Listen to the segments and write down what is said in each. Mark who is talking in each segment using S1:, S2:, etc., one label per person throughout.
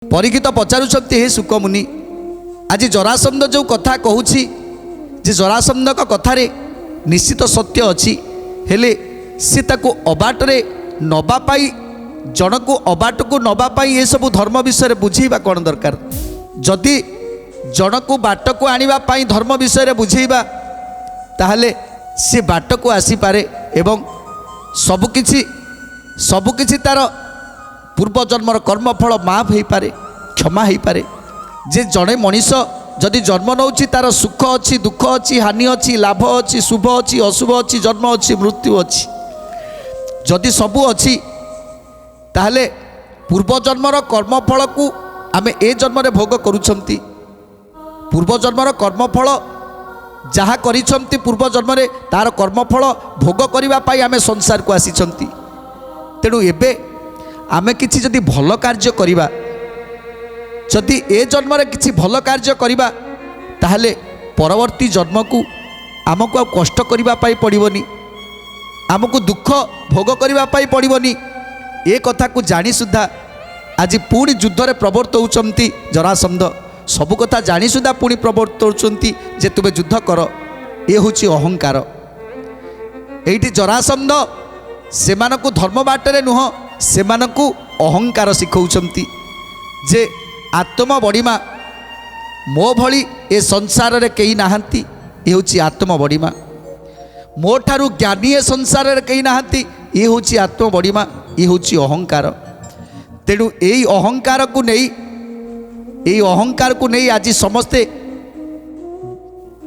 S1: परीक्षित पचारुंट हे सुकमुनि आज जरासंध जो कथा कहूँ जे जरासंध कथार निश्चित सत्य अच्छी हेले सी ताको अबाटरे नबापाई जन को अबाट को नबापाई ये सब धर्म विषय बुझेबा कौन दरकार जदि जन को बाट को आने धर्म विषय बुझेबा ताहले सी बाट को आसीपारे एवं सबकिछि तार पूर्व जन्मर कर्मफल माफ हो पारे क्षमा हो पारे जे जड़े मनीष जदि जन्म नौची तार सुख अच्छी दुख अच्छी हानि अच्छी लाभ अच्छी शुभ अच्छी अशुभ अच्छी जन्म अच्छी मृत्यु अच्छी जदि सबू अच्छी ताहले पूर्व जन्मर कर्मफल को आमे ए जन्म रे भोग करूछंती पूर्व जन्मर कर्मफल जहाँ करिछंती पूर्व जन्म रे तार कर्मफल भोग करिबा पाई आमे संसार को आसीछंती तेणु एबे आमे किछि जदि भल कार्य करिबा जदि ए जन्म रे किछि भल कार्य करिबा ताहले परवर्ती जन्म को आमको आ कष्ट करिबा पाई पड़िबनी आमको दुख भोग करिबा पाई पड़िबनी ए कथा को जानी सुद्धा आज पुणी युद्ध रे प्रवर्तौचंती जरासंध सब कथा जानी सुद्धा पुणी प्रवर्तौचंती जे तुमे युद्ध कर ए होची अहंकार एठी जरासंध सेमानकु धर्म बाटरे नुह सेमानकु अहंकार शिखौचंती जे आत्म बड़ीमा मो भली ए संसार रे केही नाहंती ए होची आत्म बड़ीमा मो ठारू ज्ञानी ए संसार रे केही नाहंती ए होची आत्म बड़ीमा ये होची अहंकार तेणु यही अहंकार को नहीं आज समस्ते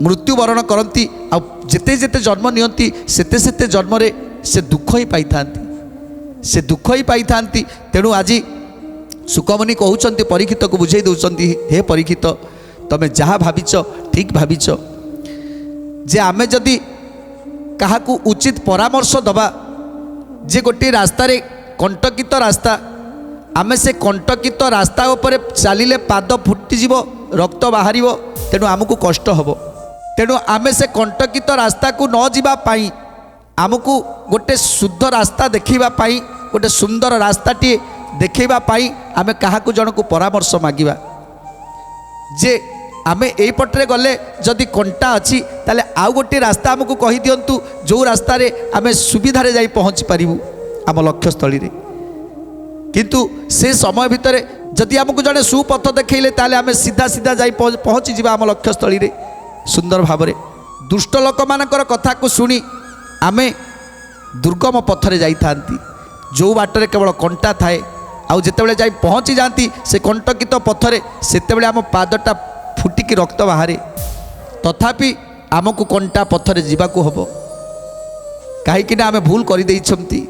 S1: मृत्युवरण करती आते जेते जन्म नियंती सेते सेते जन्म रे से दुख ही पाई था तेणु आज सुकमुनि कहउचंती परीक्षित को बुझे दउचंती हे परीक्षित तमे जहाँ भाविच ठीक भाविच जे आमे जदि काहाकू उचित परामर्श दबा जे गोटे रास्ता रे कंटकित रास्ता आमे से कंटकित रास्ता उपरे चलिले पाद फुटिजिवो रक्त बाहर तेणु आमको कष्ट हबो तेणु आमे से कंटकित रास्ता को न जीवा पाई आमको गोटे शुद्ध रास्ता देखिबा पाई गोटे सुंदर रास्ताटी देखिबा पाई आमे काहाकू जन को परामर्श मागिबा जे आमे एई पटरे गले जदि कंटा अच्छी ताले आउ गोटे रास्ता आमको कहि दियंतु जो रास्ता रे आमे सुविधा रे जाई पहुँची पारिबु आम लक्ष्यस्थली रे किंतु से समय भितर जदि आमको जड़े सुपथ देखले ताले आमे सीधा सीधा जाई पहुँची जीवा आम लक्ष्यस्थली रे सुंदर भाव रे दुष्ट लोक मानकर कथा को सुनी आमे दुर्गम पथरे जाई थांती जो बाटरे केवल कंटा थाए आउ जेतेबेले जाई पहुँची जाती से कंटकित पथरे सेतेबेले आम पादटा फुटिकी रक्त बाहरे तथापि आमको कंटा पथरे जीवाकू हबो काहेकि ना आमे भूल करि देइछंती।